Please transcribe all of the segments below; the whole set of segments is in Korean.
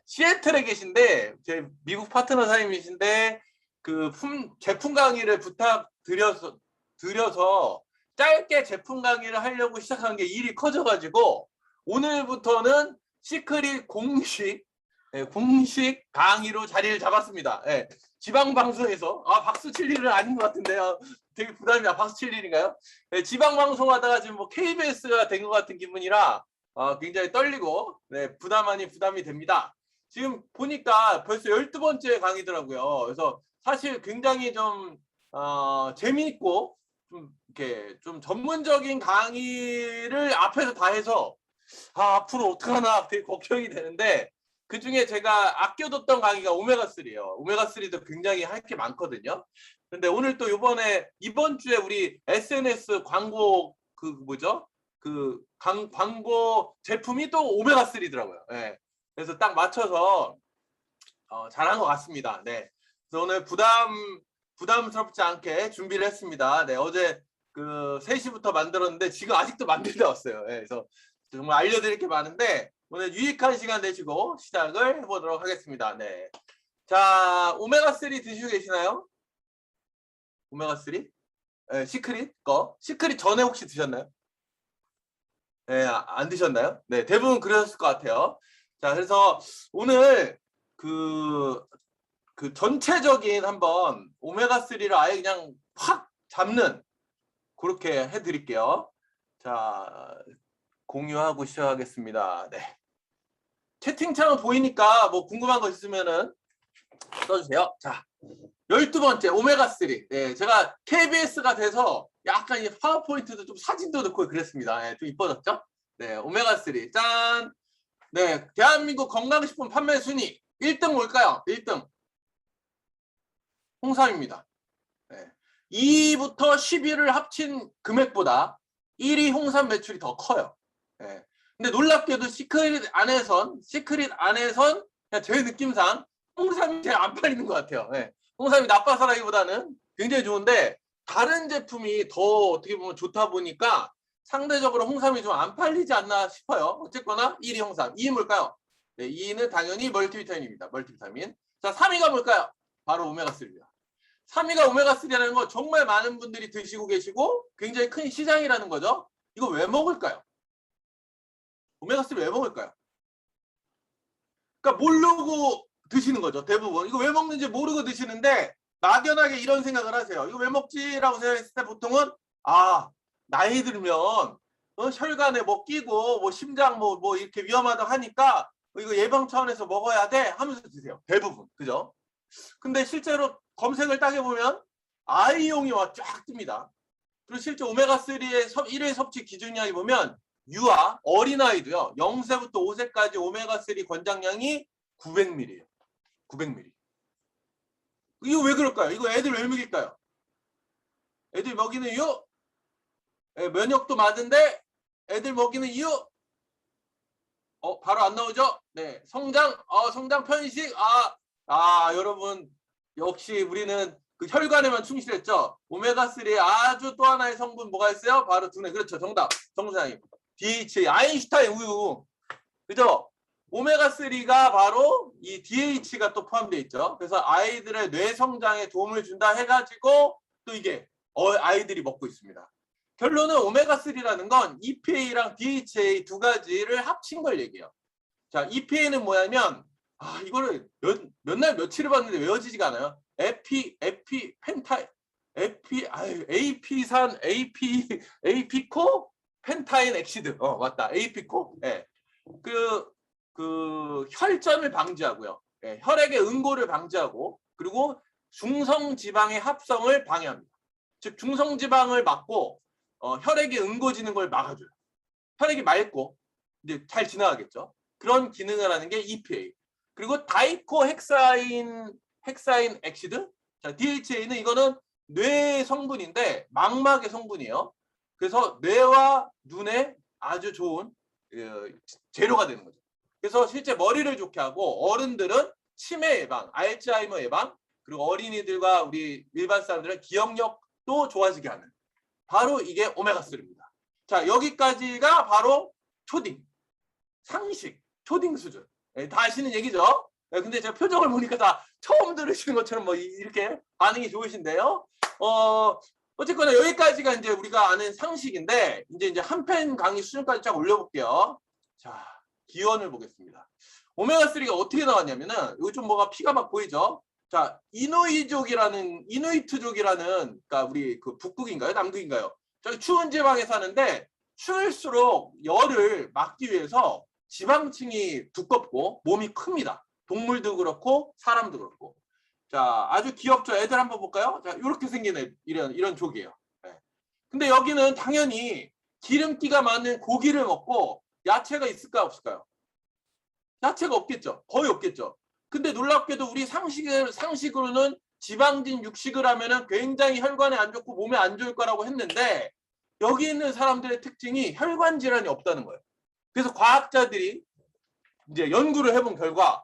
시애틀에 계신데 제 미국 파트너 사장님이신데 그 제품 강의를 드려서 짧게 제품 강의를 하려고 시작한 게 일이 커져가지고 오늘부터는 시크릿 공식 강의로 자리를 잡았습니다. 예, 지방 방송에서 박수 칠 일은 아닌 것 같은데요. 되게 부담이야. 박수 칠 일인가요? 예, 지방 방송하다가 지금 뭐 KBS가 된 것 같은 기분이라 굉장히 떨리고 부담 아닌 부담이 됩니다. 지금 보니까 벌써 12번째 강의더라고요. 그래서 사실 굉장히 좀 재미있고 좀 이렇게 좀 전문적인 강의를 앞에서 다 해서 앞으로 어떡하나 되게 걱정이 되는데 그중에 제가 아껴뒀던 강의가 오메가3예요. 오메가3도 굉장히 할 게 많거든요. 근데 오늘 또 이번 주에 우리 SNS 광고 광고 제품이 또 오메가3더라고요. 네. 그래서 딱 맞춰서 잘한 것 같습니다. 네. 그래서 오늘 부담스럽지 않게 준비를 했습니다. 네. 어제 그 3시부터 만들었는데 지금 아직도 만들다 왔어요. 네. 그래서 정말 알려드릴 게 많은데 오늘 유익한 시간 되시고 시작을 해보도록 하겠습니다. 네. 자, 오메가3 드시고 계시나요? 오메가3? 네, 시크릿 전에 혹시 드셨나요? 네, 안 드셨나요? 네, 대부분 그러셨을 것 같아요. 자, 그래서 오늘 그 전체적인 한번 오메가3를 아예 그냥 확 잡는 그렇게 해드릴게요. 자, 공유하고 시작하겠습니다. 네. 채팅창은 보이니까 뭐 궁금한 거 있으면은 써주세요. 자, 12번째 오메가3. 네, 제가 KBS가 돼서 약간 이 파워포인트도 좀 사진도 넣고 그랬습니다. 네, 좀 이뻐졌죠? 네, 오메가3. 짠! 네, 대한민국 건강식품 판매 순위 1등 뭘까요? 1등. 홍삼입니다. 네. 2위부터 10위를 합친 금액보다 1위 홍삼 매출이 더 커요. 네. 근데 놀랍게도 시크릿 안에선 그냥 제 느낌상 홍삼이 제일 안 팔리는 것 같아요. 네. 홍삼이 나빠서라기보다는 굉장히 좋은데 다른 제품이 더 어떻게 보면 좋다 보니까 상대적으로 홍삼이 좀 안 팔리지 않나 싶어요. 어쨌거나 1위 홍삼. 2위 뭘까요? 네, 2위는 당연히 멀티비타민입니다. 멀티비타민. 자, 3위가 뭘까요? 바로 오메가3입니다. 3위가 오메가3라는 거 정말 많은 분들이 드시고 계시고 굉장히 큰 시장이라는 거죠. 이거 왜 먹을까요? 오메가3 왜 먹을까요? 그러니까 모르고 드시는 거죠. 대부분. 이거 왜 먹는지 모르고 드시는데 막연하게 이런 생각을 하세요. 이거 왜 먹지라고 생각했을 때 보통은 나이 들면 혈관에 뭐 끼고 뭐 심장 뭐 이렇게 위험하다고 하니까 이거 예방 차원에서 먹어야 돼 하면서 드세요. 대부분. 그죠? 근데 실제로 검색을 따게 보면 아이용이 쫙 뜹니다. 그리고 실제 오메가3의 1회 섭취 기준량이 보면 유아, 어린아이도요. 0세부터 5세까지 오메가3 권장량이 900ml예요. 900ml. 이거 왜 그럴까요? 이거 애들 왜 먹일까요? 애들 먹이는 이유? 면역도 많은데 애들 먹이는 이유? 바로 안 나오죠? 네. 성장 편식. 여러분 역시 우리는 그 혈관에만 충실했죠. 오메가3의 아주 또 하나의 성분 뭐가 있어요? 바로 두뇌. 그렇죠. 정답. 정사님. DHA. 아인슈타인 우유. 그죠? 오메가3가 바로 이 DH가 또 포함되어 있죠. 그래서 아이들의 뇌 성장에 도움을 준다 해가지고 또 이게 아이들이 먹고 있습니다. 결론은 오메가3라는 건 EPA랑 DHA 두 가지를 합친 걸 얘기해요. 자, EPA는 뭐냐면 이거를 몇 날 며칠을 봤는데 외워지지가 않아요. AP코 펜타인 엑시드. 맞다. AP코. 예. 그 혈전을 방지하고요. 예, 혈액의 응고를 방지하고 그리고 중성지방의 합성을 방해합니다. 즉 중성지방을 막고 혈액이 응고지는 걸 막아줘요. 혈액이 맑고 이제 잘 지나가겠죠. 그런 기능을 하는 게 EPA. 그리고 다이코헥사인 엑시드. 자, DHA는 이거는 뇌 성분인데 망막의 성분이에요. 그래서 뇌와 눈에 아주 좋은 재료가 되는 거죠. 그래서 실제 머리를 좋게 하고 어른들은 치매 예방, 알츠하이머 예방, 그리고 어린이들과 우리 일반 사람들은 기억력도 좋아지게 하는 바로 이게 오메가3입니다. 자, 여기까지가 바로 초딩, 상식, 초딩 수준. 다 아시는 얘기죠. 근데 제가 표정을 보니까 다 처음 들으시는 것처럼 뭐 이렇게 반응이 좋으신데요. 어쨌거나 여기까지가 이제 우리가 아는 상식인데 이제 한 편 강의 수준까지 쫙 올려볼게요. 자, 기원을 보겠습니다. 오메가3가 어떻게 나왔냐면은 여기 좀 뭐가 피가 막 보이죠? 자, 이누이트족이라는 그러니까 우리 그 북극인가요? 남극인가요? 저기 추운 지방에 사는데 추울수록 열을 막기 위해서 지방층이 두껍고 몸이 큽니다. 동물도 그렇고 사람도 그렇고. 자, 아주 귀엽죠? 애들 한번 볼까요? 자, 이렇게 생긴 이런 족이에요. 네. 근데 여기는 당연히 기름기가 많은 고기를 먹고 야채가 있을까 없을까요? 야채가 없겠죠. 거의 없겠죠. 근데 놀랍게도 우리 상식으로는 지방진 육식을 하면은 굉장히 혈관에 안 좋고 몸에 안 좋을 거라고 했는데 여기 있는 사람들의 특징이 혈관 질환이 없다는 거예요. 그래서 과학자들이 이제 연구를 해본 결과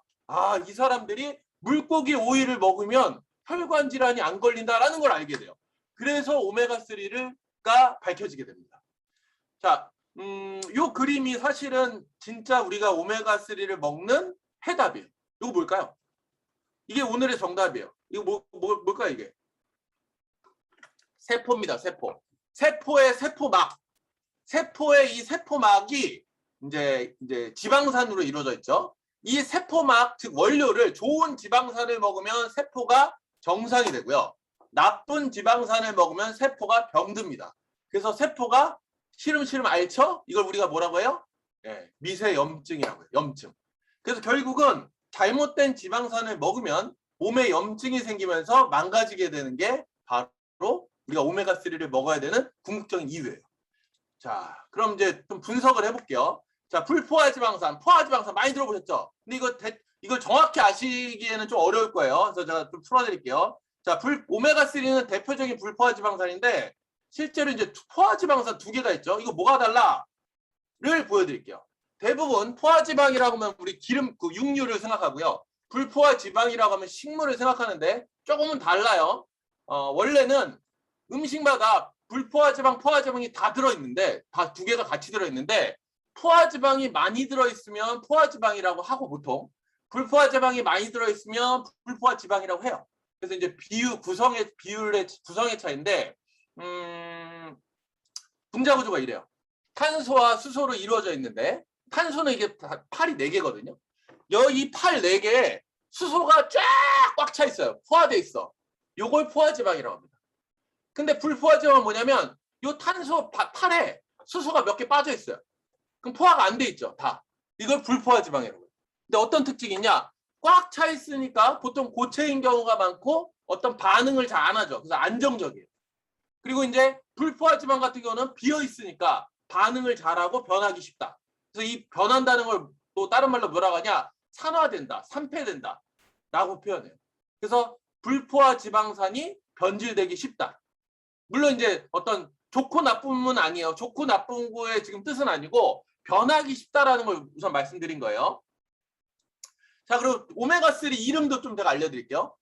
이 사람들이 물고기 오일을 먹으면 혈관 질환이 안 걸린다라는 걸 알게 돼요. 그래서 오메가3가 밝혀지게 됩니다. 자, 요 그림이 사실은 진짜 우리가 오메가3를 먹는 해답이에요. 이거 뭘까요? 이게 오늘의 정답이에요. 이거 뭘까요, 이게? 세포입니다, 세포. 세포의 세포막. 세포의 이 세포막이 이제 지방산으로 이루어져 있죠. 이 세포막, 즉 원료를 좋은 지방산을 먹으면 세포가 정상이 되고요. 나쁜 지방산을 먹으면 세포가 병듭니다. 그래서 세포가 시름시름 앓죠? 이걸 우리가 뭐라고 해요? 네, 미세염증이라고 해요. 염증. 그래서 결국은 잘못된 지방산을 먹으면 몸에 염증이 생기면서 망가지게 되는 게 바로 우리가 오메가3를 먹어야 되는 궁극적인 이유예요. 자, 그럼 이제 좀 분석을 해볼게요. 자, 불포화지방산, 포화지방산 많이 들어보셨죠? 근데 이걸 정확히 아시기에는 좀 어려울 거예요. 그래서 제가 좀 풀어드릴게요. 자, 오메가3는 대표적인 불포화지방산인데 실제로 이제 포화지방산 두 개가 있죠. 이거 뭐가 달라?를 보여드릴게요. 대부분 포화지방이라고 하면 우리 기름, 그 육류를 생각하고요. 불포화지방이라고 하면 식물을 생각하는데 조금은 달라요. 원래는 음식마다 불포화지방, 포화지방이 다 들어있는데 다 두 개가 같이 들어있는데 포화지방이 많이 들어있으면 포화지방이라고 하고 보통 불포화지방이 많이 들어있으면 불포화지방이라고 해요. 그래서 이제 구성의 차이인데 분자 구조가 이래요. 탄소와 수소로 이루어져 있는데 탄소는 이게 팔이 4개거든요. 이 팔 4개에 수소가 쫙 꽉 차 있어요. 포화돼 있어. 요걸 포화지방이라고 합니다. 근데 불포화지방은 뭐냐면 요 탄소 팔에 수소가 몇 개 빠져 있어요. 그럼 포화가 안 돼 있죠. 다. 이걸 불포화지방이라고 해요. 근데 어떤 특징이 있냐? 꽉 차 있으니까 보통 고체인 경우가 많고 어떤 반응을 잘 안 하죠. 그래서 안정적이에요. 그리고 이제 불포화지방 같은 경우는 비어 있으니까 반응을 잘하고 변하기 쉽다. 그래서 이 변한다는 걸 또 다른 말로 뭐라고 하냐? 산화된다, 산패된다 라고 표현해요. 그래서 불포화지방산이 변질되기 쉽다. 물론 이제 어떤 좋고 나쁨은 아니에요. 좋고 나쁜 거의 지금 뜻은 아니고 변하기 쉽다라는 걸 우선 말씀드린 거예요. 자, 그리고 오메가3 이름도 좀 제가 알려드릴게요.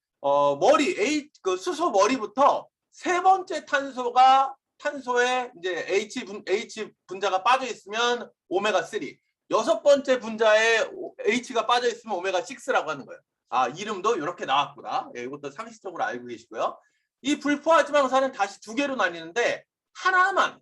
그 수소 머리부터 세 번째 탄소에 이제 H 분자가 빠져 있으면 오메가3. 6번째 분자에 H가 빠져 있으면 오메가6라고 하는 거예요. 이름도 이렇게 나왔구나. 이것도 상식적으로 알고 계시고요. 이 불포화지방산은 다시 두 개로 나뉘는데 하나만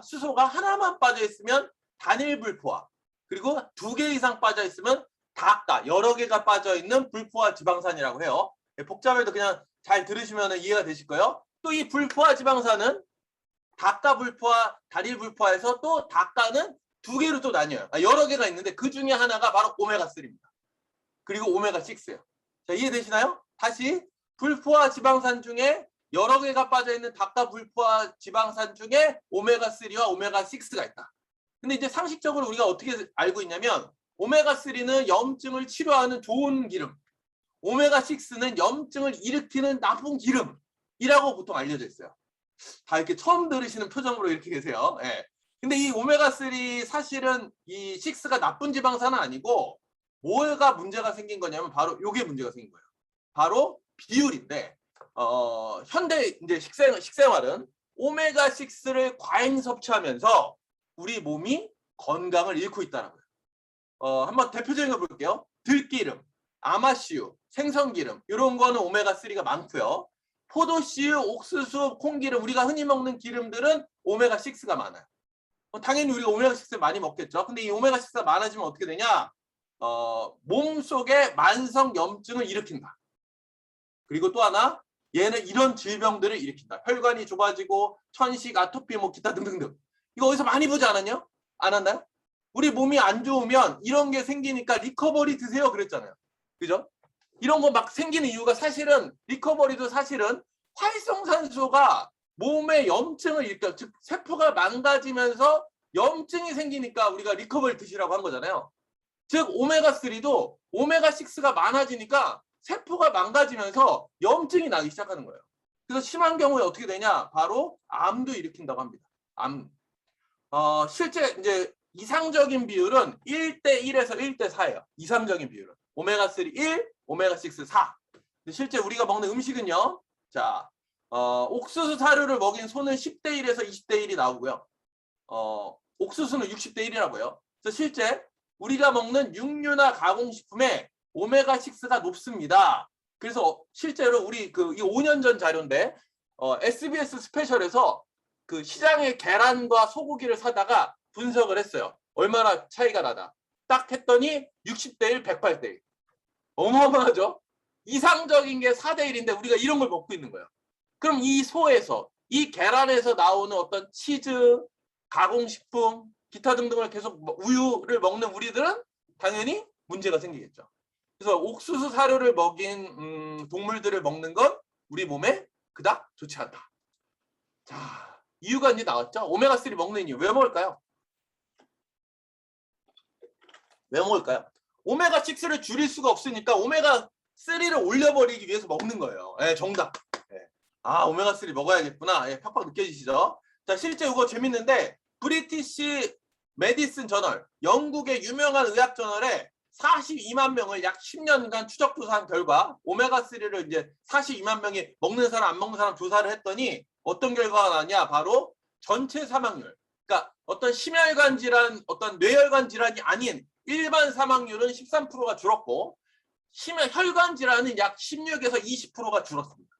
수소가 하나만 빠져 있으면 단일 불포화. 그리고 2개 이상 빠져 있으면 다가 여러 개가 빠져 있는 불포화지방산이라고 해요. 복잡해도 그냥 잘 들으시면 이해가 되실 거예요. 또 이 불포화지방산은 다가 불포화, 단일 불포화에서 또 다가는 2개로 또 나뉘어요. 여러 개가 있는데 그 중에 하나가 바로 오메가3입니다. 그리고 오메가6예요. 자, 이해되시나요? 다시 불포화 지방산 중에 여러 개가 빠져있는 다가 불포화 지방산 중에 오메가3와 오메가6가 있다. 근데 이제 상식적으로 우리가 어떻게 알고 있냐면 오메가3는 염증을 치료하는 좋은 기름, 오메가6는 염증을 일으키는 나쁜 기름이라고 보통 알려져 있어요. 다 이렇게 처음 들으시는 표정으로 이렇게 계세요. 예. 근데 이 오메가3 사실은 이 6가 나쁜 지방산은 아니고 뭐가 문제가 생긴 거냐면 바로 이게 문제가 생긴 거예요. 바로 비율인데 현대 이제 식생활은 오메가6를 과잉 섭취하면서 우리 몸이 건강을 잃고 있다는 거예요. 한번 대표적인 거 볼게요. 들기름, 아마씨유, 생선기름 이런 거는 오메가3가 많고요. 포도씨유, 옥수수, 콩기름 우리가 흔히 먹는 기름들은 오메가6가 많아요. 당연히 우리가 오메가6 많이 먹겠죠. 근데 이 오메가6가 많아지면 어떻게 되냐? 몸속에 만성 염증을 일으킨다. 그리고 또 하나 얘는 이런 질병들을 일으킨다. 혈관이 좁아지고 천식, 아토피, 뭐 기타 등등등. 이거 어디서 많이 보지 않았냐? 안 왔나요? 우리 몸이 안 좋으면 이런 게 생기니까 리커버리 드세요 그랬잖아요. 그죠? 이런 거 막 생기는 이유가 사실은 리커버리도 사실은 활성산소가 몸에 염증을 일으켜 즉 세포가 망가지면서 염증이 생기니까 우리가 리커버리 드시라고 한 거잖아요. 즉 오메가3도 오메가6가 많아지니까 세포가 망가지면서 염증이 나기 시작하는 거예요. 그래서 심한 경우에 어떻게 되냐? 바로 암도 일으킨다고 합니다. 암. 실제 이제 이상적인 비율은 1대1에서 1대4예요. 이상적인 비율은. 오메가3 1, 오메가6 4. 근데 실제 우리가 먹는 음식은요. 자, 옥수수 사료를 먹인 소는 10대1에서 20대1이 나오고요. 옥수수는 60대1이라고요. 그래서 실제 우리가 먹는 육류나 가공식품에 오메가6가 높습니다. 그래서 실제로 우리 이 5년 전 자료인데 SBS 스페셜에서 그 시장의 계란과 소고기를 사다가 분석을 했어요. 얼마나 차이가 나다. 딱 했더니 60대1, 108대1. 어마어마하죠? 이상적인 게 4대1인데 우리가 이런 걸 먹고 있는 거예요. 그럼 이 소에서, 이 계란에서 나오는 어떤 치즈, 가공식품, 기타 등등을 계속 우유를 먹는 우리들은 당연히 문제가 생기겠죠. 그래서 옥수수 사료를 먹인 동물들을 먹는 건 우리 몸에 그닥 좋지 않다. 자, 이유가 이제 나왔죠. 오메가3 먹는 이유. 왜 먹을까요? 왜 먹을까요? 오메가6를 줄일 수가 없으니까 오메가3를 올려버리기 위해서 먹는 거예요. 네, 정답. 네. 아, 오메가3 먹어야겠구나. 네, 팍팍 느껴지시죠? 자, 실제 이거 재밌는데 브리티시 메디슨 저널, 영국의 유명한 의학 저널에 42만 명을 약 10년간 추적 조사한 결과 오메가3를 이제 42만 명이 먹는 사람 안 먹는 사람 조사를 했더니 어떤 결과가 나냐? 바로 전체 사망률. 그러니까 어떤 심혈관 질환, 어떤 뇌혈관 질환이 아닌 일반 사망률은 13%가 줄었고 혈관 질환은 약 16에서 20%가 줄었습니다.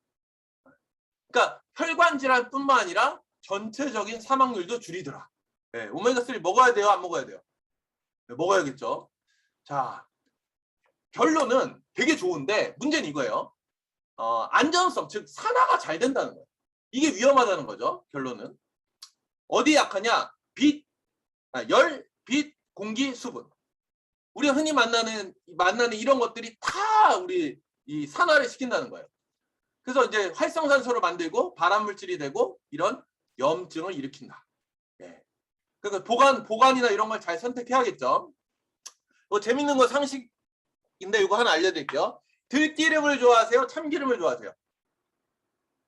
그러니까 혈관 질환뿐만 아니라 전체적인 사망률도 줄이더라. 네, 오메가3 먹어야 돼요? 안 먹어야 돼요? 네, 먹어야겠죠. 자, 결론은 되게 좋은데 문제는 이거예요. 안전성, 즉 산화가 잘 된다는 거예요. 이게 위험하다는 거죠. 결론은. 어디 약하냐? 열, 빛, 공기, 수분. 우리가 흔히 만나는 이런 것들이 다 우리 이 산화를 시킨다는 거예요. 그래서 이제 활성산소를 만들고 발암물질이 되고 이런 염증을 일으킨다. 네. 그러니까 보관이나 이런 걸 잘 선택해야겠죠. 재밌는 거 상식인데 이거 하나 알려드릴게요. 들기름을 좋아하세요? 참기름을 좋아하세요?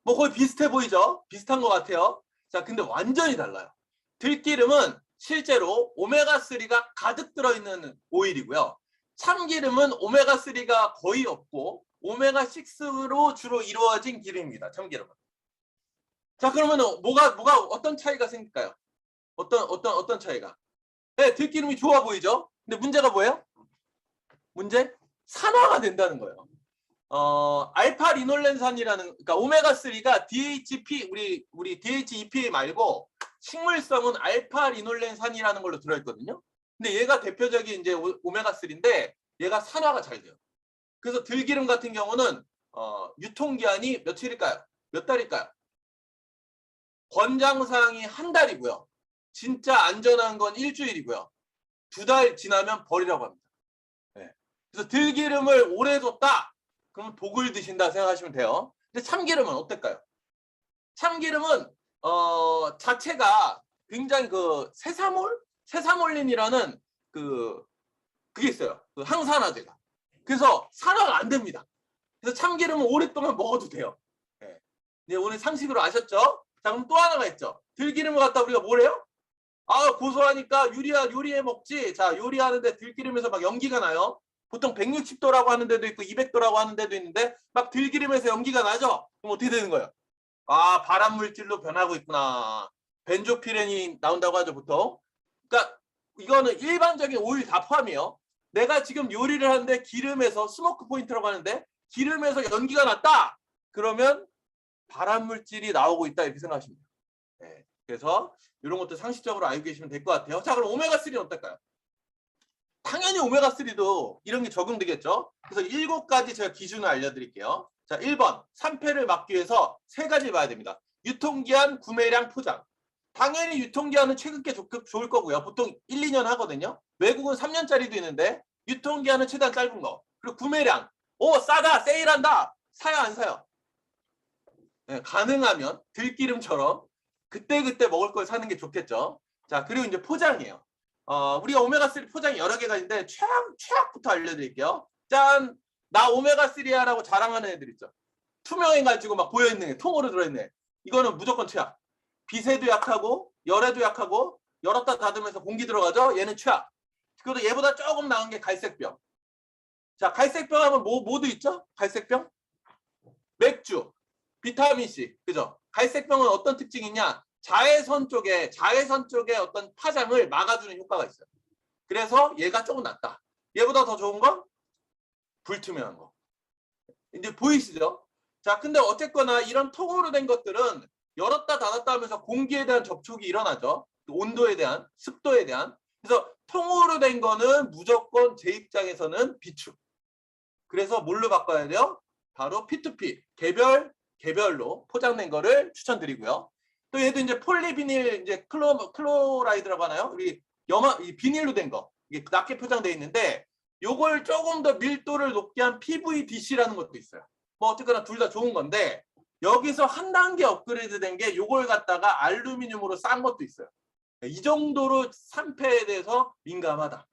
뭐 거의 비슷해 보이죠? 비슷한 것 같아요. 자, 근데 완전히 달라요. 들기름은 실제로 오메가3가 가득 들어있는 오일이고요. 참기름은 오메가3가 거의 없고 오메가6로 주로 이루어진 기름입니다. 참기름은. 자, 그러면 뭐가 어떤 차이가 생길까요? 어떤 차이가? 네, 들기름이 좋아 보이죠? 근데 문제가 뭐예요? 문제? 산화가 된다는 거예요. 알파 리놀렌산이라는, 그러니까 오메가3가 DHP, 우리 DHEPA 말고 식물성은 알파 리놀렌산이라는 걸로 들어있거든요. 근데 얘가 대표적인 이제 오메가3인데 얘가 산화가 잘 돼요. 그래서 들기름 같은 경우는 유통기한이 며칠일까요? 몇 달일까요? 권장사항이 한 달이고요. 진짜 안전한 건 일주일이고요. 2달 지나면 버리라고 합니다. 네. 그래서 들기름을 오래 뒀다. 그러면 독을 드신다 생각하시면 돼요. 근데 참기름은 어떨까요? 참기름은 자체가 굉장히 그 세사몰린이라는 그게 있어요. 그 항산화제가. 그래서 산화가 안 됩니다. 그래서 참기름은 오랫동안 먹어도 돼요. 네. 네, 오늘 상식으로 아셨죠? 자, 그럼 또 하나가 있죠. 들기름을 갖다 우리가 뭘 해요? 아, 고소하니까 요리해 먹지. 자, 요리하는데 들기름에서 막 연기가 나요. 보통 160도라고 하는 데도 있고 200도라고 하는 데도 있는데 막 들기름에서 연기가 나죠? 그럼 어떻게 되는 거예요? 아, 발암물질로 변하고 있구나. 벤조피렌이 나온다고 하죠, 보통. 그러니까 이거는 일반적인 오일 다 포함이에요. 내가 지금 요리를 하는데 기름에서 스모크 포인트라고 하는데 기름에서 연기가 났다. 그러면 발암 물질이 나오고 있다 이렇게 생각하시면 돼요. 네. 그래서 이런 것도 상식적으로 알고 계시면 될 것 같아요. 자, 그럼 오메가3는 어떨까요? 당연히 오메가3도 이런 게 적용되겠죠. 그래서 7가지 제가 기준을 알려드릴게요. 자, 1번 산패를 막기 위해서 3가지 봐야 됩니다. 유통기한, 구매량, 포장. 당연히 유통기한은 최근 게 좋을 거고요. 보통 1, 2년 하거든요. 외국은 3년짜리도 있는데 유통기한은 최대한 짧은 거. 그리고 구매량. 오, 싸다, 세일한다. 사요, 안 사요? 네, 가능하면 들기름처럼 그때그때 먹을 걸 사는 게 좋겠죠. 자, 그리고 이제 포장이에요. 우리가 오메가3 포장이 여러 개가 있는데 최악부터 알려드릴게요. 짠! 나 오메가3야 라고 자랑하는 애들 있죠. 투명해가지고 막 보여있는 애, 통으로 들어있는 애. 이거는 무조건 최악. 빛에도 약하고 열에도 약하고 열었다 닫으면서 공기 들어가죠. 얘는 최악. 그리고 얘보다 조금 나은 게 갈색병. 자, 갈색병 하면 뭐도 있죠? 갈색병? 맥주, 비타민C, 그죠? 갈색병은 어떤 특징이 있냐? 자외선 쪽에 어떤 파장을 막아주는 효과가 있어요. 그래서 얘가 조금 낫다. 얘보다 더 좋은 건 불투명한 거. 이제 보이시죠? 자, 근데 어쨌거나 이런 통으로 된 것들은 열었다 닫았다 하면서 공기에 대한 접촉이 일어나죠. 온도에 대한, 습도에 대한. 그래서 통으로 된 거는 무조건 제 입장에서는 비추. 그래서 뭘로 바꿔야 돼요? 바로 P2P, 개별로 포장된 거를 추천드리고요. 또 얘도 이제 폴리비닐, 이제 클로라이드라고 하나요? 우리 이 비닐로 된 거. 이게 낮게 포장되어 있는데 요걸 조금 더 밀도를 높게 한 PVDC라는 것도 있어요. 뭐 어쨌거나 둘 다 좋은 건데 여기서 한 단계 업그레이드 된 게 요걸 갖다가 알루미늄으로 싼 것도 있어요. 이 정도로 산패에 대해서 민감하다.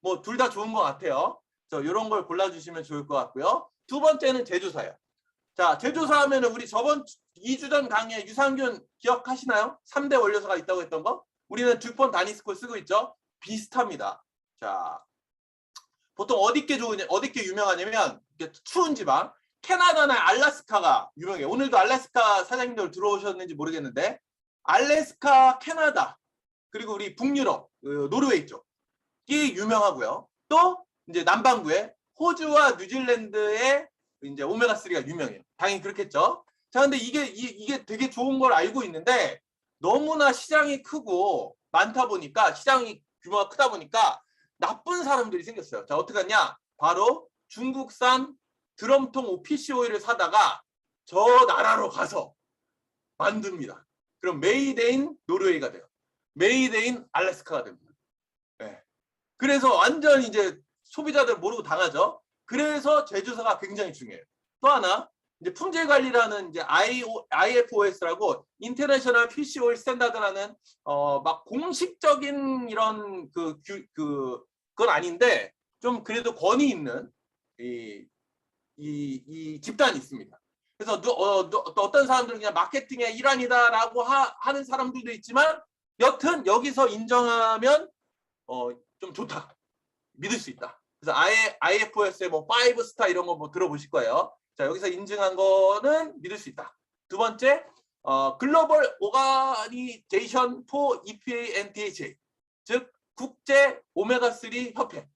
뭐 둘 다 좋은 것 같아요. 그래서 이런 걸 골라주시면 좋을 것 같고요. 두 번째는 제조사예요. 자, 제조사 하면은 우리 저번 2주 전 강의에 유산균 기억하시나요? 3대 원료소가 있다고 했던 거? 우리는 듀폰 다니스콜 쓰고 있죠? 비슷합니다. 자, 보통 어디께 좋으냐, 어디께 유명하냐면 추운 지방, 캐나다나 알래스카가 유명해요. 오늘도 알래스카 사장님들 들어오셨는지 모르겠는데 알래스카, 캐나다, 그리고 우리 북유럽, 노르웨이 쪽이 유명하고요. 또 이제 남반구에 호주와 뉴질랜드의 이제 오메가3가 유명해요. 당연히 그렇겠죠. 자, 근데 이게 되게 좋은 걸 알고 있는데 너무나 시장이 크고 많다 보니까 시장이 규모가 크다 보니까 나쁜 사람들이 생겼어요. 자, 어떻게 하냐? 바로 중국산 드럼통 OPC 오일을 사다가 저 나라로 가서 만듭니다. 그럼 메이드인 노르웨이가 돼요. 메이드인 알래스카가 됩니다. 네. 그래서 완전 이제 소비자들 모르고 당하죠. 그래서 제조사가 굉장히 중요해요. 또 하나 이제 품질 관리라는 이제 IFOS라고 인터내셔널 PC 오일 스탠다드라는 막 공식적인 이런 그건 아닌데 좀 그래도 권위 있는 이 집단이 있습니다. 그래서 어떤 사람들은 그냥 마케팅의 일환이다라고 하는 사람들도 있지만 여튼 여기서 인정하면 좀 좋다. 믿을 수 있다. 그래서 IFOS의 뭐 5스타 이런 거 뭐 들어보실 거예요. 자, 여기서 인증한 거는 믿을 수 있다. 두 번째, 글로벌 오가니제이션 포 EPA and DHA, 즉 국제 오메가3 협회.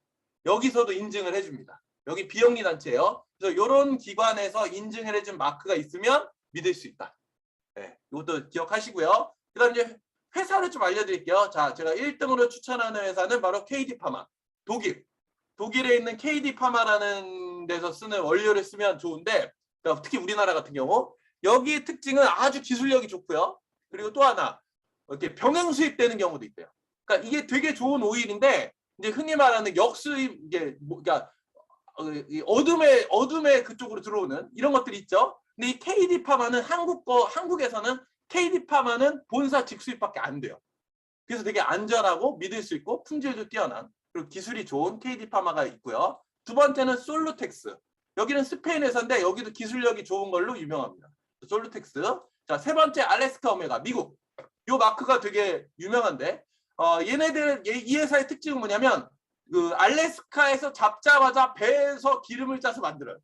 여기서도 인증을 해줍니다. 여기 비영리 단체예요. 그래서 이런 기관에서 인증을 해준 마크가 있으면 믿을 수 있다. 네, 이것도 기억하시고요. 그다음 이제 회사를 좀 알려드릴게요. 자, 제가 1등으로 추천하는 회사는 바로 KD파마. 독일에 있는 KD파마라는 데서 쓰는 원료를 쓰면 좋은데 특히 우리나라 같은 경우 여기의 특징은 아주 기술력이 좋고요. 그리고 또 하나 이렇게 병행 수입되는 경우도 있대요. 그러니까 이게 되게 좋은 오일인데 이제 흔히 말하는 역수입, 이게 그러니까 어둠에 그쪽으로 들어오는 이런 것들이 있죠. 근데 이 KD파마는 한국에서는 KD파마는 본사 직수입밖에 안 돼요. 그래서 되게 안전하고 믿을 수 있고 품질도 뛰어난 그리고 기술이 좋은 KD파마가 있고요. 두 번째는 솔루텍스. 여기는 스페인 회사인데 여기도 기술력이 좋은 걸로 유명합니다. 솔루텍스. 자, 세 번째 알래스카 오메가, 미국. 이 마크가 되게 유명한데 이 회사의 특징은 뭐냐면 그 알래스카에서 잡자마자 배에서 기름을 짜서 만들어요.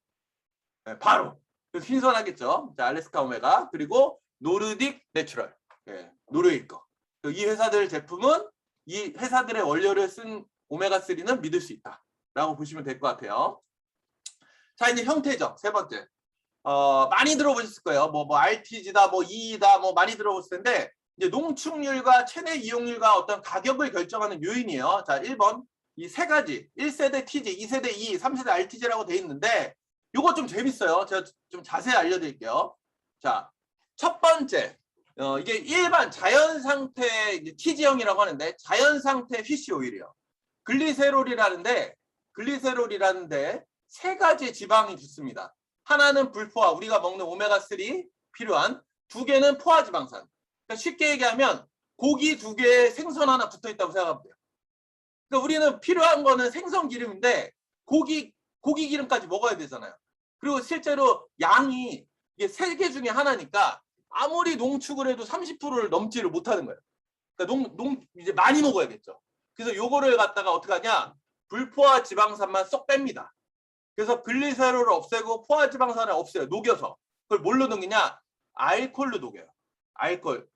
네, 바로. 그래서 신선하겠죠. 자, 알래스카 오메가 그리고 노르딕 내추럴. 네, 노르웨이 거. 이 회사들 제품은 이 회사들의 원료를 쓴 오메가3는 믿을 수 있다. 라고 보시면 될 것 같아요. 자, 이제 형태죠. 세 번째. 많이 들어보셨을 거예요. 뭐 RTG다, 뭐 EE다, 뭐 많이 들어보셨을 텐데, 이제 농축률과 최대 이용률과 어떤 가격을 결정하는 요인이에요. 자, 1번. 이 세 가지. 1세대 TG, 2세대 E, 3세대 RTG라고 돼 있는데, 요거 좀 재밌어요. 제가 좀 자세히 알려드릴게요. 자, 첫 번째. 이게 일반 자연 상태 TG형이라고 하는데, 자연 상태 피쉬 오일이에요. 글리세롤이라는데 세 가지 지방이 붙습니다. 하나는 불포화, 우리가 먹는 오메가3 필요한, 두 개는 포화지방산. 그러니까 쉽게 얘기하면 고기 두 개에 생선 하나 붙어 있다고 생각하면 돼요. 그러니까 우리는 필요한 거는 생선 기름인데 고기 기름까지 먹어야 되잖아요. 그리고 실제로 양이 이게 세 개 중에 하나니까 아무리 농축을 해도 30%를 넘지를 못하는 거예요. 그러니까 이제 많이 먹어야겠죠. 그래서 요거를 갖다가 어떻게 하냐? 불포화 지방산만 쏙 뺍니다. 그래서 글리세롤을 없애고 포화지방산을 없애요. 녹여서. 그걸 뭘로 녹이냐? 알코올로 녹여요. 알코올.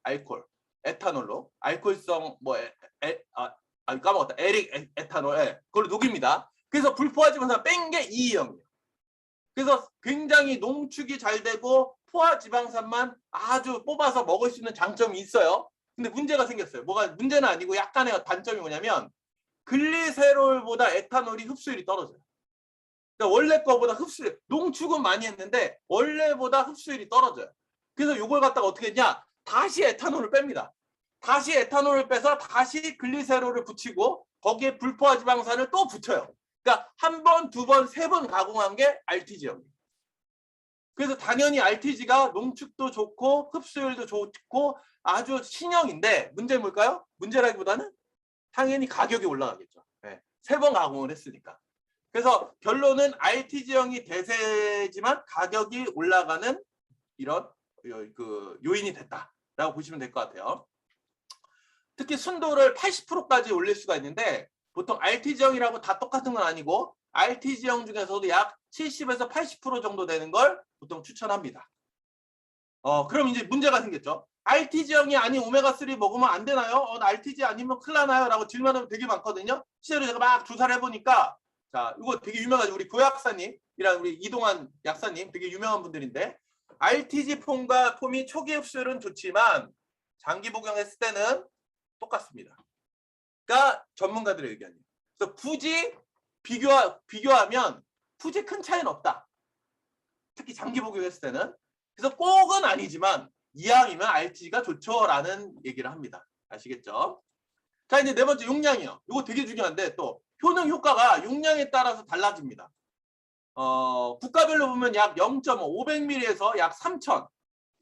에탄올로. 알코올성 까먹었다. 에탄올. 그걸 녹입니다. 그래서 불포화지방산 뺀 게 E형이에요. 그래서 굉장히 농축이 잘 되고 포화지방산만 아주 뽑아서 먹을 수 있는 장점이 있어요. 근데 문제가 생겼어요. 문제는 아니고 약간의 단점이 뭐냐면 글리세롤보다 에탄올이 흡수율이 떨어져요. 그러니까 원래 거보다 농축은 많이 했는데 원래보다 흡수율이 떨어져요. 그래서 이걸 갖다가 어떻게 했냐? 다시 에탄올을 뺍니다. 다시 에탄올을 빼서 다시 글리세롤을 붙이고 거기에 불포화지방산을 또 붙여요. 그러니까 한 번, 두 번, 세 번 가공한 게 RTG형이에요. 그래서 당연히 RTG가 농축도 좋고 흡수율도 좋고 아주 신형인데 문제는 뭘까요? 문제라기보다는 당연히 가격이 올라가겠죠. 네. 세 번 가공을 했으니까. 그래서 결론은 RTG형이 대세지만 가격이 올라가는 이런 요인이 됐다라고 보시면 될 것 같아요. 특히 순도를 80%까지 올릴 수가 있는데 보통 RTG형이라고 다 똑같은 건 아니고 RTG형 중에서도 약 70에서 80% 정도 되는 걸 보통 추천합니다. 그럼 이제 문제가 생겼죠. RTG형이 아닌 오메가3 먹으면 안 되나요? 나 RTG 아니면 큰일 나나요? 라고 질문하면 되게 많거든요. 실제로 제가 막 조사를 해보니까 자, 이거 되게 유명하죠. 우리 고약사님이랑 우리 이동환 약사님 되게 유명한 분들인데 RTG 폼이 초기 흡수율은 좋지만 장기 복용했을 때는 똑같습니다. 그러니까 전문가들의 의견이에요. 그래서 굳이 비교하면 굳이 큰 차이는 없다. 특히 장기 복용했을 때는. 그래서 꼭은 아니지만 이왕이면 RTG가 좋죠라는 얘기를 합니다. 아시겠죠? 자, 이제 네 번째 용량이요. 이거 되게 중요한데 또 효능 효과가 용량에 따라서 달라집니다. 국가별로 보면 약 0.5, 500ml에서 약 3,000,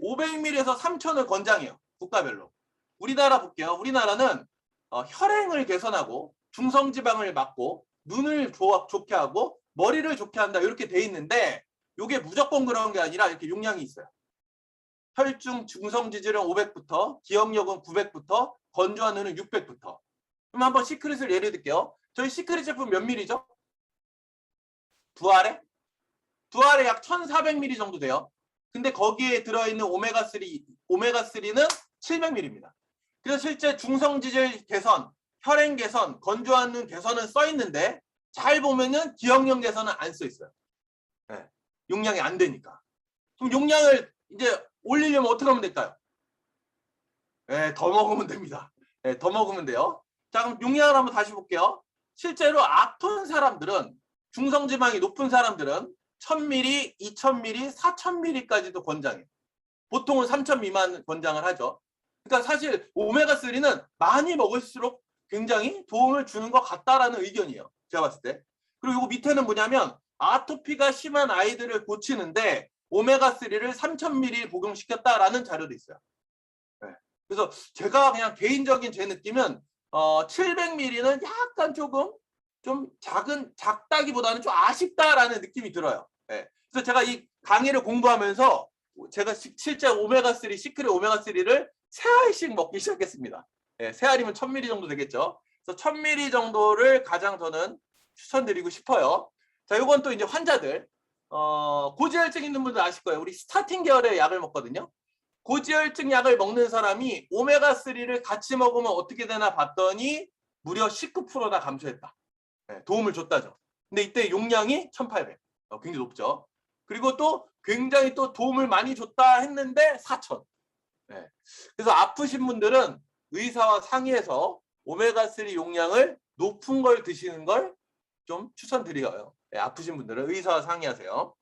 500ml에서 3,000을 권장해요. 국가별로. 우리나라 볼게요. 우리나라는 혈행을 개선하고 중성지방을 막고 눈을 좋게 하고 머리를 좋게 한다 이렇게 돼 있는데 이게 무조건 그런 게 아니라 이렇게 용량이 있어요. 혈중 중성지질은 500부터 기억력은 900부터 건조한 눈은 600부터. 그럼 한번 시크릿을 예를 들게요. 저희 시크릿 제품 몇 밀리죠? 두알에 약 1400ml 정도 돼요. 근데 거기에 들어있는 오메가3는 700ml입니다. 그래서 실제 중성지질 개선, 혈행 개선, 건조한 눈 개선은 써 있는데 잘 보면은 기억력 개선은 안 써 있어요. 네. 용량이 안 되니까. 그럼 용량을 이제 올리려면 어떻게 하면 될까요? 네, 더 먹으면 됩니다. 네, 더 먹으면 돼요. 자, 그럼 용량을 한번 다시 볼게요. 실제로 아픈 사람들은 중성지방이 높은 사람들은 1000ml, 2000ml, 4000ml까지도 권장해요. 보통은 3000 미만 권장을 하죠. 그러니까 사실 오메가3는 많이 먹을수록 굉장히 도움을 주는 것 같다라는 의견이에요. 제가 봤을 때. 그리고 이거 밑에는 뭐냐면 아토피가 심한 아이들을 고치는데 오메가3를 3000ml 복용시켰다라는 자료도 있어요. 네. 그래서 제가 그냥 개인적인 제 느낌은 700ml는 약간 조금 좀 작다기보다는 좀 아쉽다라는 느낌이 들어요. 네. 그래서 제가 이 강의를 공부하면서 제가 실제 오메가3 시크릿 오메가3를 3알씩 먹기 시작했습니다. 네, 3알이면 1000ml 정도 되겠죠. 그래서 1000ml 정도를 가장 저는 추천드리고 싶어요. 자, 이건 또 이제 환자들 고지혈증 있는 분들 아실 거예요. 우리 스타틴 계열의 약을 먹거든요. 고지혈증 약을 먹는 사람이 오메가3를 같이 먹으면 어떻게 되나 봤더니 무려 19%나 감소했다. 네, 도움을 줬다죠. 근데 이때 용량이 1800. 굉장히 높죠. 그리고 또 굉장히 또 도움을 많이 줬다 했는데 4000. 네. 그래서 아프신 분들은 의사와 상의해서 오메가3 용량을 높은 걸 드시는 걸 좀 추천드려요. 네, 아프신 분들은 의사와 상의하세요.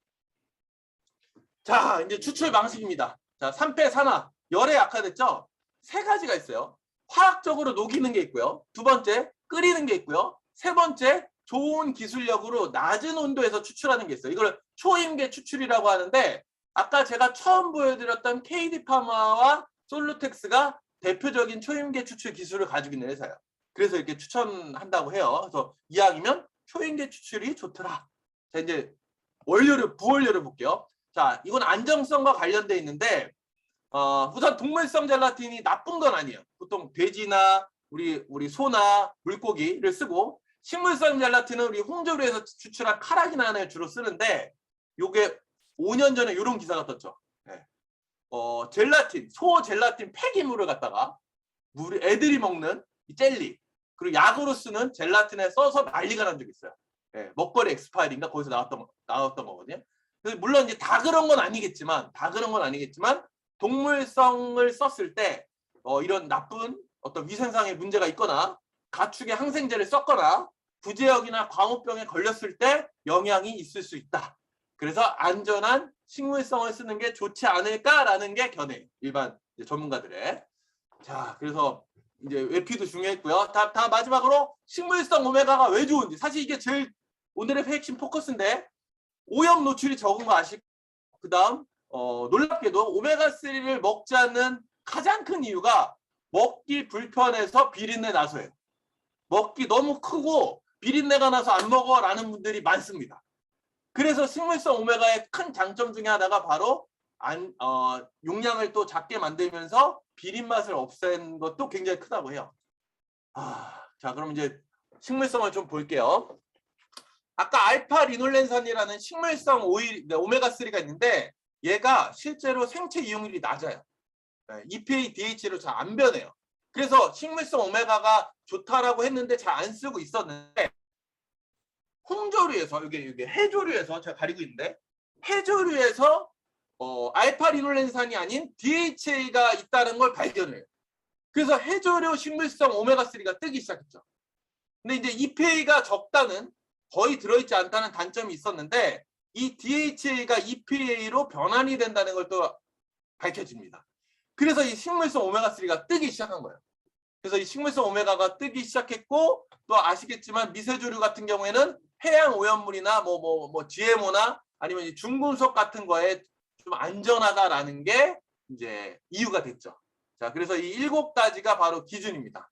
자, 이제 추출 방식입니다. 자, 산패산화, 열에 약화됐죠? 세 가지가 있어요. 화학적으로 녹이는 게 있고요. 두 번째, 끓이는 게 있고요. 세 번째, 좋은 기술력으로 낮은 온도에서 추출하는 게 있어요. 이걸 초임계 추출이라고 하는데 아까 제가 처음 보여드렸던 KD파마와 솔루텍스가 대표적인 초임계 추출 기술을 가지고 있는 회사예요. 그래서 이렇게 추천한다고 해요. 그래서 이왕이면 초임계 추출이 좋더라. 자, 이제 부원료를 볼게요. 자, 이건 안정성과 관련돼 있는데 우선 동물성 젤라틴이 나쁜 건 아니에요. 보통 돼지나 우리 소나 물고기를 쓰고 식물성 젤라틴은 우리 홍조류에서 추출한 카라기난을 주로 쓰는데 요게 5년 전에 이런 기사가 떴죠. 네. 젤라틴, 소 젤라틴 폐기물을 갖다가 애들이 먹는 이 젤리 그리고 약으로 쓰는 젤라틴에 써서 난리가 난 적이 있어요. 네. 먹거리 엑스파일인가 거기서 나왔던 거거든요. 물론 이제 다 그런 건 아니겠지만 동물성을 썼을 때 이런 나쁜 어떤 위생상의 문제가 있거나 가축의 항생제를 썼거나 부제역이나 광우병에 걸렸을 때 영향이 있을 수 있다. 그래서 안전한 식물성을 쓰는 게 좋지 않을까라는 게 견해 일반 전문가들의. 자, 그래서 이제 외피도 중요했고요. 다 마지막으로 식물성 오메가가 왜 좋은지 사실 이게 제일 오늘의 핵심 포커스인데 오염 노출이 적은 거 아시고 그다음 놀랍게도 오메가3를 먹지 않는 가장 큰 이유가 먹기 불편해서 비린내 나서예요. 먹기 너무 크고 비린내가 나서 안 먹어라는 분들이 많습니다. 그래서 식물성 오메가의 큰 장점 중에 하나가 바로 용량을 또 작게 만들면서 비린 맛을 없앤 것도 굉장히 크다고 해요. 자, 그럼 이제 식물성을 좀 볼게요. 아까 알파 리놀렌산이라는 식물성 오일 오메가3가 있는데 얘가 실제로 생체 이용률이 낮아요. EPA, DHA로 잘 안 변해요. 그래서 식물성 오메가가 좋다라고 했는데 잘 안 쓰고 있었는데 홍조류에서 이게 해조류에서 제가 가리고 있는데 해조류에서 알파 리놀렌산이 아닌 DHA가 있다는 걸 발견해요. 그래서 해조류 식물성 오메가3가 뜨기 시작했죠. 근데 이제 EPA가 적다는 거의 들어있지 않다는 단점이 있었는데 이 DHA가 EPA로 변환이 된다는 걸 또 밝혀집니다. 그래서 이 식물성 오메가3가 뜨기 시작한 거예요. 그래서 이 식물성 오메가가 뜨기 시작했고 또 아시겠지만 미세조류 같은 경우에는 해양 오염물이나 GMO나 아니면 중금속 같은 거에 좀 안전하다라는 게 이제 이유가 됐죠. 자, 그래서 이 7가지가 바로 기준입니다.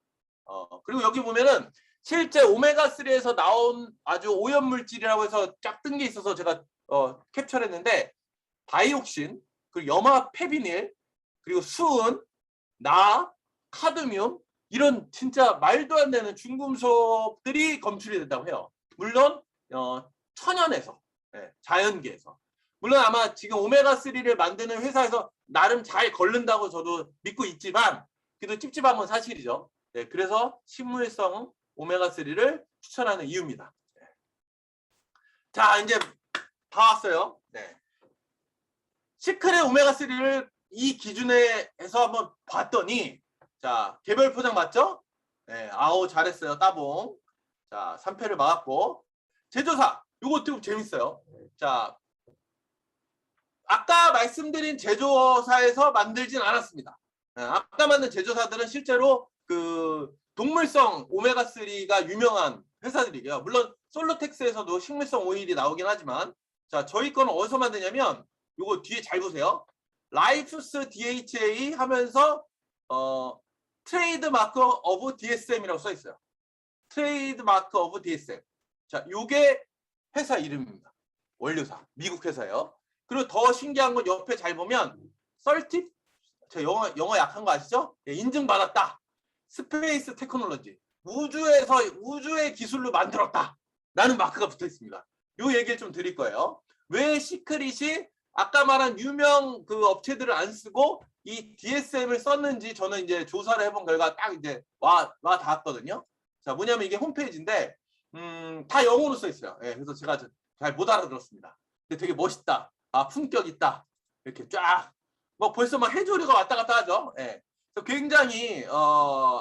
그리고 여기 보면은 실제 오메가3에서 나온 아주 오염물질이라고 해서 쫙 뜬 게 있어서 제가 캡처했는데 다이옥신, 그리고 염화페비닐, 그리고 수은, 카드뮴 이런 진짜 말도 안 되는 중금속들이 검출이 된다고 해요. 물론 천연에서, 자연계에서. 물론 아마 지금 오메가3를 만드는 회사에서 나름 잘 걸른다고 저도 믿고 있지만 그래도 찝찝한 건 사실이죠. 그래서 식물성 오메가3를 추천하는 이유입니다. 자, 이제 다 왔어요. 시크릿 오메가3를 이 기준에서 한번 봤더니 자, 개별 포장 맞죠? 아우 잘했어요. 따봉. 자, 3패를 막았고 제조사 요거 좀 재밌어요. 자, 아까 말씀드린 제조사에서 만들진 않았습니다. 아까 만든 제조사들은 실제로 그 동물성 오메가3가 유명한 회사들이고요. 물론 솔루텍스에서도 식물성 오일이 나오긴 하지만 자, 저희 거는 어디서 만드냐면 요거 뒤에 잘 보세요. 라이프스 DHA 하면서 트레이드 마크 오브 DSM이라고 써 있어요. 트레이드 마크 오브 DSM. 자, 요게 회사 이름입니다. 원료사. 미국 회사예요. 그리고 더 신기한 건 옆에 잘 보면 설티 저 영어 약한 거 아시죠? 인증받았다. 스페이스 테크놀로지. 우주의 기술로 만들었다. 라는 마크가 붙어 있습니다. 요 얘기를 좀 드릴 거예요. 왜 시크릿이 아까 말한 유명 그 업체들을 안 쓰고 이 DSM을 썼는지 저는 이제 조사를 해본 결과 딱 이제 와 닿았거든요. 자, 뭐냐면 이게 홈페이지인데 다 영어로 써 있어요. 예, 그래서 제가 잘 못 알아들었습니다. 근데 되게 멋있다. 아, 품격 있다. 이렇게 쫙. 뭐 벌써 막 해조류가 왔다 갔다 하죠. 예. 그래서 굉장히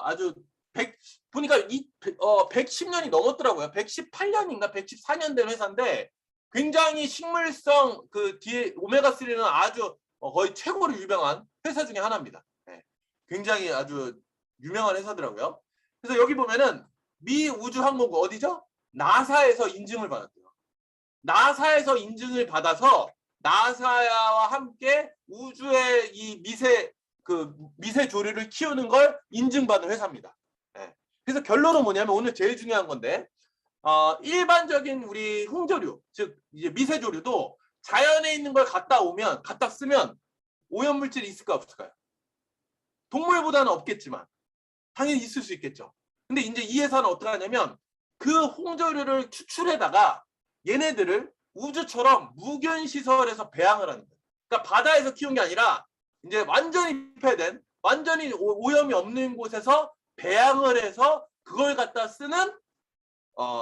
아주 보니까 110년이 넘었더라고요. 118년인가 114년 된 회사인데 굉장히 식물성 그 뒤에 오메가3는 아주 거의 최고로 유명한 회사 중에 하나입니다. 예. 굉장히 아주 유명한 회사더라고요. 그래서 여기 보면은 미 우주항공국 어디죠? 나사에서 인증을 받았대요. 나사에서 인증을 받아서 나사와 함께 우주의 이 미세 조류를 키우는 걸 인증받은 회사입니다. 네. 그래서 결론은 뭐냐면 오늘 제일 중요한 건데 일반적인 우리 홍조류, 즉 이제 미세 조류도 자연에 있는 걸 갖다 쓰면 오염물질이 있을까 없을까요? 동물보다는 없겠지만 당연히 있을 수 있겠죠. 근데 이제 이 회사는 어떻게 하냐면 그 홍조류를 추출해다가 얘네들을 우주처럼 무균 시설에서 배양을 하는 거예요. 그러니까 바다에서 키운 게 아니라 이제 완전히 폐된 완전히 오염이 없는 곳에서 배양을 해서 그걸 갖다 쓰는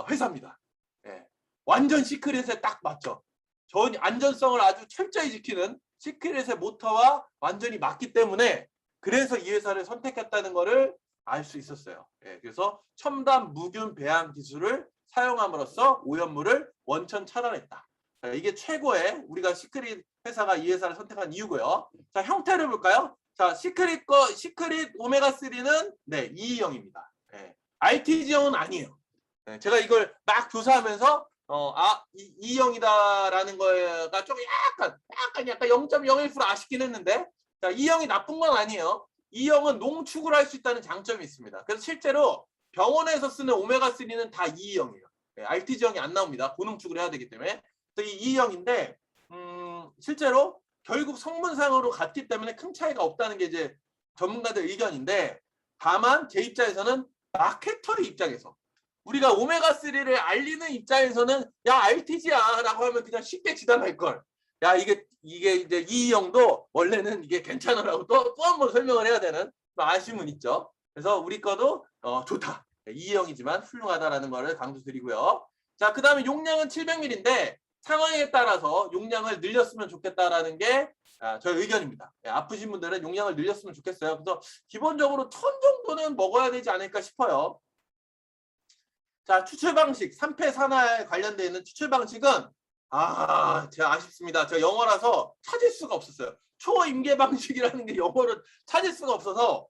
회사입니다. 예. 완전 시크릿에 딱 맞죠. 전 안전성을 아주 철저히 지키는 시크릿의 모터와 완전히 맞기 때문에 그래서 이 회사를 선택했다는 것을 알 수 있었어요. 예. 그래서 첨단 무균 배양 기술을 사용함으로써 오염물을 원천 차단했다. 자, 이게 최고의 우리가 시크릿 회사가 이 회사를 선택한 이유고요. 자, 형태를 볼까요? 자, 시크릿 오메가3는 네, EE형입니다. 예. RTG형은 아니에요. 예, 제가 이걸 막 조사하면서 E형이다라는 거가 좀 약간 0.01% 아쉽긴 했는데 자, E형이 나쁜 건 아니에요. E형은 농축을 할 수 있다는 장점이 있습니다. 그래서 실제로 병원에서 쓰는 오메가3는 다 E형이에요. 네, RTG형이 안 나옵니다. 고농축을 해야 되기 때문에. 그래서 이 E형인데 실제로 결국 성분상으로 같기 때문에 큰 차이가 없다는 게 이제 전문가들 의견인데 다만 제 입장에서는 마케터의 입장에서 우리가 오메가3를 알리는 입장에서는 야 RTG야 라고 하면 그냥 쉽게 지나갈 걸. 야 이게 이제 E형도 원래는 이게 괜찮으라고 또 한 번 설명을 해야 되는 아쉬움은 있죠. 그래서 우리 거도 좋다. E형이지만 훌륭하다라는 거를 강조드리고요. 자, 그 다음에 용량은 700ml인데 상황에 따라서 용량을 늘렸으면 좋겠다라는 게 저의 의견입니다. 아프신 분들은 용량을 늘렸으면 좋겠어요. 그래서 기본적으로 1000 정도는 먹어야 되지 않을까 싶어요. 자, 추출 방식, 산패산화에 관련되어 있는 추출 방식은 제가 아쉽습니다. 제가 영어라서 찾을 수가 없었어요. 초임계 방식이라는 게 영어로 찾을 수가 없어서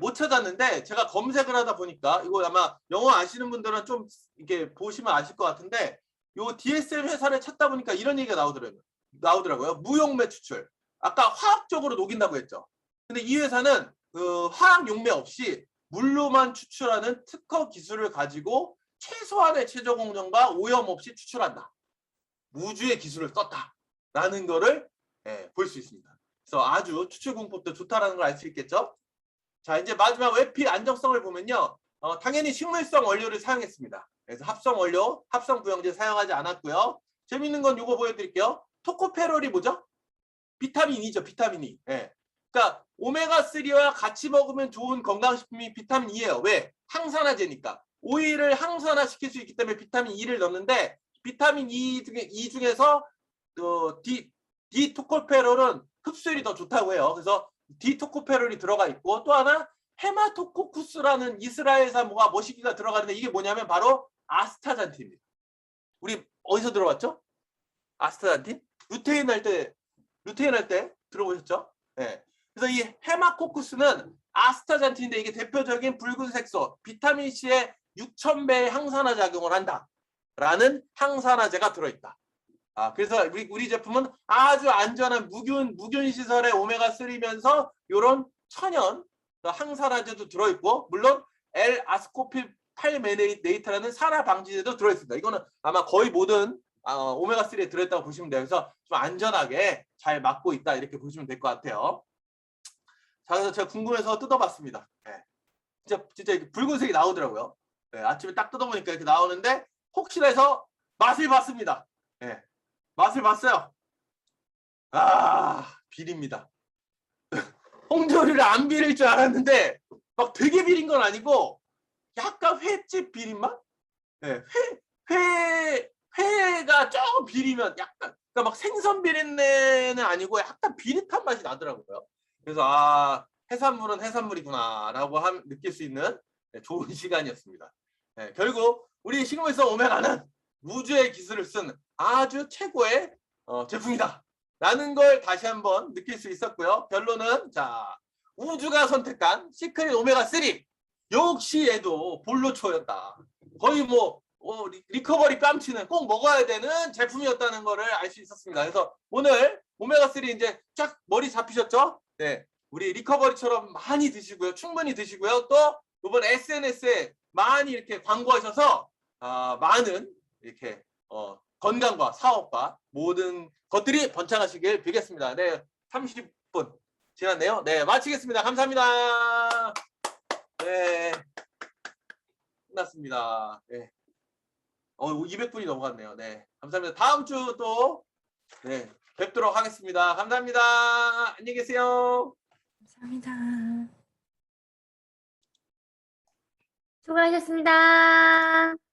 못 찾았는데 제가 검색을 하다 보니까 이거 아마 영어 아시는 분들은 좀 이렇게 보시면 아실 것 같은데 요 DSM 회사를 찾다 보니까 이런 얘기가 나오더라고요. 무용매 추출. 아까 화학적으로 녹인다고 했죠. 근데 이 회사는 그 화학 용매 없이 물로만 추출하는 특허 기술을 가지고 최소한의 최저 공정과 오염 없이 추출한다. 우주의 기술을 썼다라는 거를 볼 수 있습니다. 그래서 아주 추출 공법도 좋다라는 걸 알 수 있겠죠. 자, 이제 마지막 외피 안정성을 보면요. 당연히 식물성 원료를 사용했습니다. 그래서 합성 원료, 합성 부영제 사용하지 않았고요. 재밌는 건 이거 보여드릴게요. 토코페롤이 뭐죠? 비타민 E죠. 비타민 E. 예. 그러니까 오메가3와 같이 먹으면 좋은 건강식품이 비타민 E예요. 왜? 항산화제니까. 오이를 항산화시킬 수 있기 때문에 비타민 E를 넣는데 비타민 E 중에서 디토코페롤은 흡수율이 더 좋다고 해요. 그래서 디토코페롤이 들어가 있고 또 하나 헤마토코쿠스라는 이스라엘산 머시기가 들어가는데 이게 뭐냐면 바로 아스타잔틴입니다. 우리 어디서 들어봤죠? 아스타잔틴? 루테인 할 때 들어보셨죠? 네. 그래서 이 헤마코쿠스는 아스타잔틴인데 이게 대표적인 붉은 색소 비타민 C의 6000배의 항산화 작용을 한다라는 항산화제가 들어있다. 그래서 우리 제품은 아주 안전한 무균 시설의 오메가3면서 이런 천연 항산화제도 들어있고 물론 L-아스코필 8메네이트라는 산화 방지제도 들어있습니다. 이거는 아마 거의 모든 오메가3에 들어있다고 보시면 돼요. 그래서 좀 안전하게 잘 막고 있다 이렇게 보시면 될 것 같아요. 자, 그래서 제가 궁금해서 뜯어봤습니다. 네. 진짜 이렇게 붉은색이 나오더라고요. 네, 아침에 딱 뜯어보니까 이렇게 나오는데 혹시나 해서 맛을 봤습니다. 네, 맛을 봤어요. 비립니다. 홍조류를 안 비릴 줄 알았는데 막 되게 비린 건 아니고 약간 횟집 비린 맛? 네, 회가 조금 비리면 약간 그러니까 막 생선 비린내는 아니고 약간 비릿한 맛이 나더라고요. 그래서 아 해산물은 해산물이구나라고 느낄 수 있는 좋은 시간이었습니다. 네, 결국 우리 식물성 오메가는 우주의 기술을 쓴 아주 최고의 제품이다. 라는 걸 다시 한번 느낄 수 있었고요. 결론은 자 우주가 선택한 시크릿 오메가3 역시 얘도 볼로초였다. 거의 뭐 리커버리 뺨치는 꼭 먹어야 되는 제품이었다는 거를 알 수 있었습니다. 그래서 오늘 오메가3 이제 쫙 머리 잡히셨죠? 네, 우리 리커버리처럼 많이 드시고요. 충분히 드시고요. 또 이번 SNS에 많이 이렇게 광고하셔서 많은 이렇게 건강과 사업과 모든 것들이 번창하시길 빌겠습니다. 네, 30분 지났네요. 네, 마치겠습니다. 감사합니다. 네, 끝났습니다. 네. 200분이 넘어갔네요. 네, 감사합니다. 다음 주 또 네, 뵙도록 하겠습니다. 감사합니다. 안녕히 계세요. 감사합니다. 수고하셨습니다.